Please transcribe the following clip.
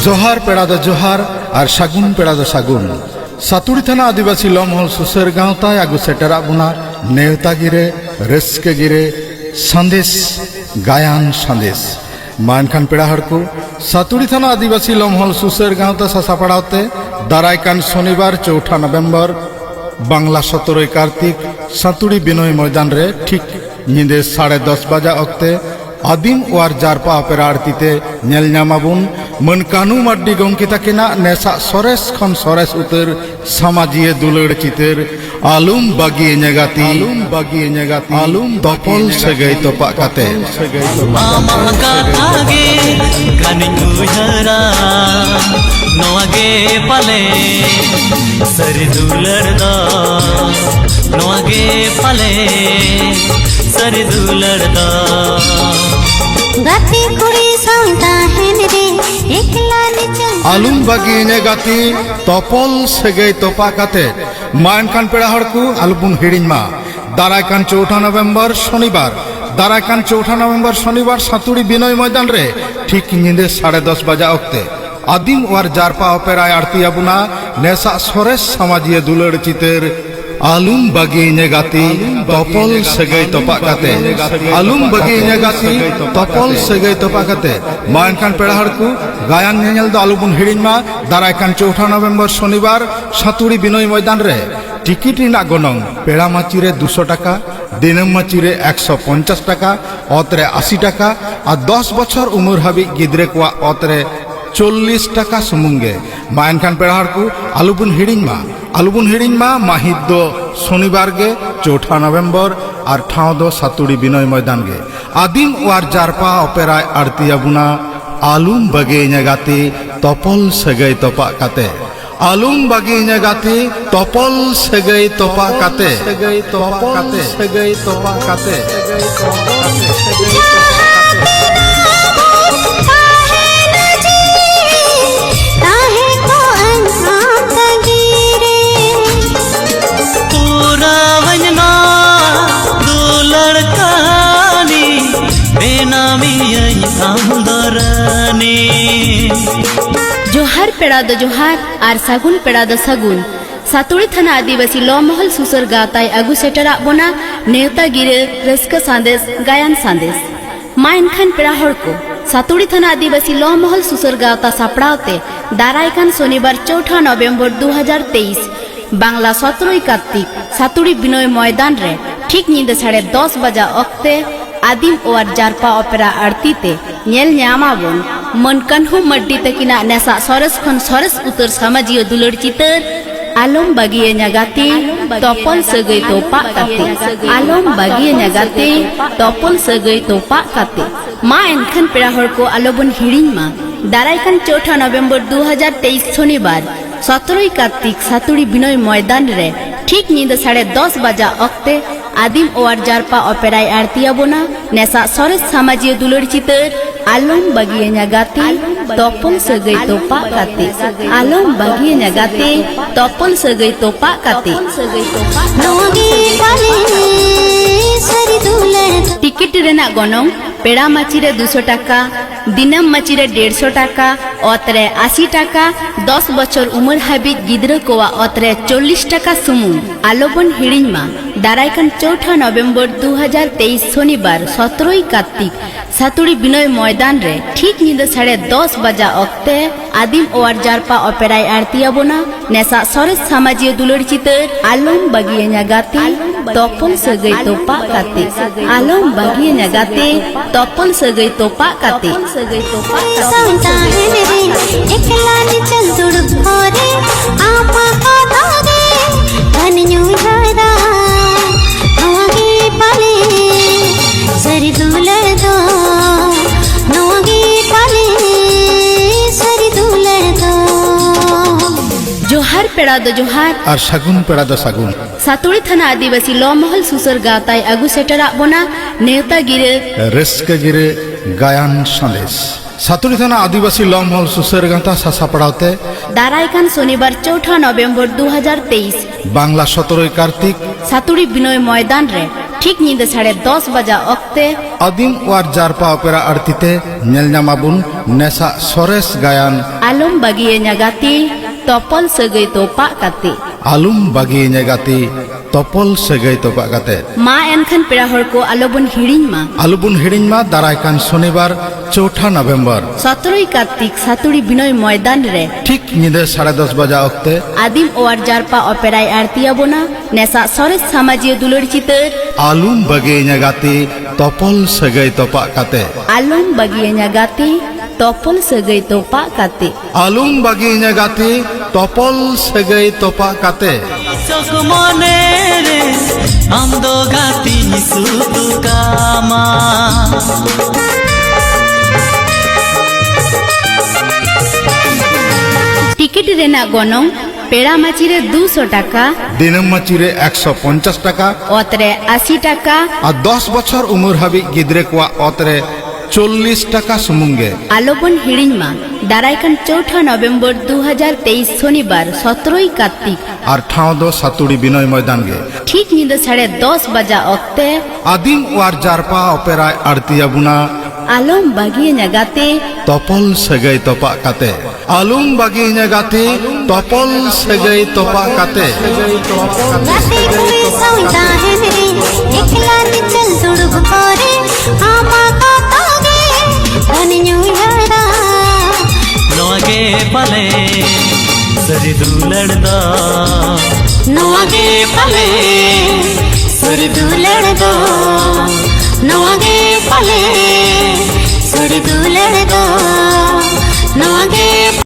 जोहार पेड़ा द जोहार और सागुन पेड़ा द सागुन सातुड़ी थाना आदिवासी लमहल सुसर गाँवता आगु सेटरा बुना नेवता गिरे रस्के गिरे संदेश गायन संदेश मानखान पेड़ा हड़कू सातुड़ी थाना आदिवासी लमहल सुसर गाँवता सासापड़ाते दारायकान शनिवार 4 नवेम्बर बांगला 17 कार्तिक सातुड़ी बिनय मैदान रे ठीक निंदे 10:30 बजा अक्ते आदिम वार जारपा अपेरा आरतीते नेल नामाबुन मन कानू माड्डी गंकी ताकिना नेसा सरेस खन सरेस उतर समाजिए दुलड़ चितर आलुम बागिए नेगाती आलुम तपल सगै तोपा काते मामा कागे कानिंग उहरा नोगे पाले सरी दुलड़ दा नोगे पाले सरी दुलड़ दा गाती कुड़ी संता हेन रे एकला निचल आलुम बागिए नेगाती तपल सगै तोपा काते मानखान पेड़ा हड़कू आलुबुन हिड़िमा दारायकान 4 नवेम्बर शनिवार सातुड़ी बिनय मैदान रे ठीक निंदे 10:30 बजा अक्ते आदिम वार जारपा अपेरा आरती अबुना नेसा सरेस समाजिए दुलड़ चितर आलुम बागिए नेगाती तपल सगै तोपा काते आलुम बागिए नेगाती तपल सगै तोपा काते मानखान पेड़ा हड़कू गायन नेल द आलुबुन हिड़िमा दारायकान 4 नवेम्बर शनिवार सातुड़ी बिनय मैदान रे टिकिट रिना गनंग पेड़ा माचिरे 200 टाका दिनम माचिरे 150 टाका अतरे 80 टाका और 10 बछर उमर हाबि गिद्रे को अतरे 40 टाका सुमुंगे मानखान पेड़ा हड़कू आलुबुन हिड़िमा माहित दो शनिवार गे 4 नवेम्बर और ठाव दो सातुड़ी बिनय मैदान गे आदिम वार जारपा अपेरा आरती अबुना आलुम बगे नेगाती तपल सगै तोपा काते आलुम बागी नेगाती तपल सगै तोपा काते पूरा वजना दुलड़ कहानी बेनामी आमदरनी जोहार पेड़ा द जोहार और सागुन पेड़ा द सागुन सातुड़ी थाना आदिवासी लमहल सुसर गाताय आगु सेटरा बोना नेवता गिरे रस्का संदेश गायन संदेश मानखान पेड़ा हड़को सातुड़ी थाना आदिवासी लमहल सुसर गाता सापड़ाते दारायकान शनिवार 4 नवेम्बर 2023 बांगला 17 कार्तिक सातुड़ी बिनय मैदान रे ठीक निंदे 10:30 बजा अक्ते आदिम ओर जारपा अपेरा आरतीते नेल न्यामाबुन मन कन्हु मड्डी तकिना नेसा सरस खन सरस उतर समाजियो दुलड़ चितर आलम बागिए नगाते तपल सगै तोपा काते आलम बागिए नगाते तपल सगै तोपा काते मा एनखन पेड़ा हड़को आलोबन हिड़िमा दारायकान 4 नवेम्बर 2023 शनिवार 17 कार्तिक सातुड़ी बिनय मैदान रे ठीक निंदा 10:30 बजा अक्ते आदिम ओर जारपा अपेराय आरती अबोना नेसा सरेस समाजियो दुलड़ चितर आलम बागिए नगाते तपल सगै तोपा काते आलम बागिए नगाते तपल सगै तोपा काते नोगे पाले सरी दुलड़ टिकिट रेना गनंग पेड़ा माचिरे 200 टाका दिनम माचिरे 150 टाका अतरे 80 टाका 10 बछर उमर हाबिज गिद्रा कोवा अतरे 40 टाका सुमुंग आलोबन हिड़िमा दारायकान 4 नवेम्बर 2023 शनिवार 17 कार्तिक सातुड़ी बिनय मैदान रे ठीक निंदा 10:30 बजा अक्ते आदिम ओर जारपा अपेराय आरती अबोना नेसा सरेस समाजियो दुलड़ चितर आलम बागिए नगाते तपल सगै तोपा काते आलम बागिए नगाते तपल सगै तोपा काते संता हेन रे एकला निचल दुड़ भोरे आपा का धागे कानिंग उहरा नोगे पाले सरी दुलड़ दो नोगे पाले सरी दुलड़ दो जोहार पेड़ा द जोहार और सागुन पेड़ा द सागुन सातुड़ी थाना आदिवासी लमहल सुसर गाताय आगु सेटरा बोना नेवता गिरे रस्के गिरे गायन संदेश सातुड़ी थाना आदिवासी लमहल सुसर गाँवता सासापड़ाते दारायकान शनिवार 4 नवेम्बर 2023 बांगला 17 कार्तिक सातुड़ी बिनय मैदान रे ठीक निंदा 10:30 बजा अक्ते आदिम वार जारपा अपेरा आरतीते नेल नामाबुन नेसा सरेस गायन आलम बागिया गाती तोपल सगई तोपा काते आलुम बागिया गाती तोपल सगई तोपा काते मा एनखान पेड़ा हर को आलोबन हिड़िन मा आलुबुन हिड़िन मा दारायकान शनिबार 4 नवेम्बर 17 कार्तिक सातुड़ी बिनय मैदान रे ठीक निदे 10:30 बजा अक्ते आदिम ओवार जारपा अपेराय आरतिया बोना नेसा सरेस सामाजिक दुलड़ चितर आलुम बागिया गाती तोपल सगई तोपा काते आलम बागिया गाती तोपल सगई तोपा काते आलुम बागिया गाती तोपल सगई तोपा काते चोक मने रे आम दो गाती सुतुकामा टिकेट रेना गनों पेड़ा माची रे 200 टाका दिनम माची रे 150 टाका अतरे 80 टाका और 10 बछर उम्र हाबी गिद्रे कोआ अतरे 40 टाका सुमुंगे आलोबन हिड़िन मा दारायकान 4 नवेम्बर 2023 शनिवार 17 कार्तिक और ठाव दो सातुड़ी बिनय मैदान गे ठीक नींद 10:30 बजा अक्ते आदिम वार जारपा अपेराय आरतिया बुना आलम बागिया गाते तोपल सगई तोपा काते आलुम बागिया गाते तोपल सगई तोपा काते गाते कोई सौदा है रे एकला निचल दुड़ब करे आमा का तागे धन्यू यारा नोगे पले सरी दुलड़ दो नोगे पले सुर दुलड़ दो नोगे पले सुर दुलड़ दो नोगे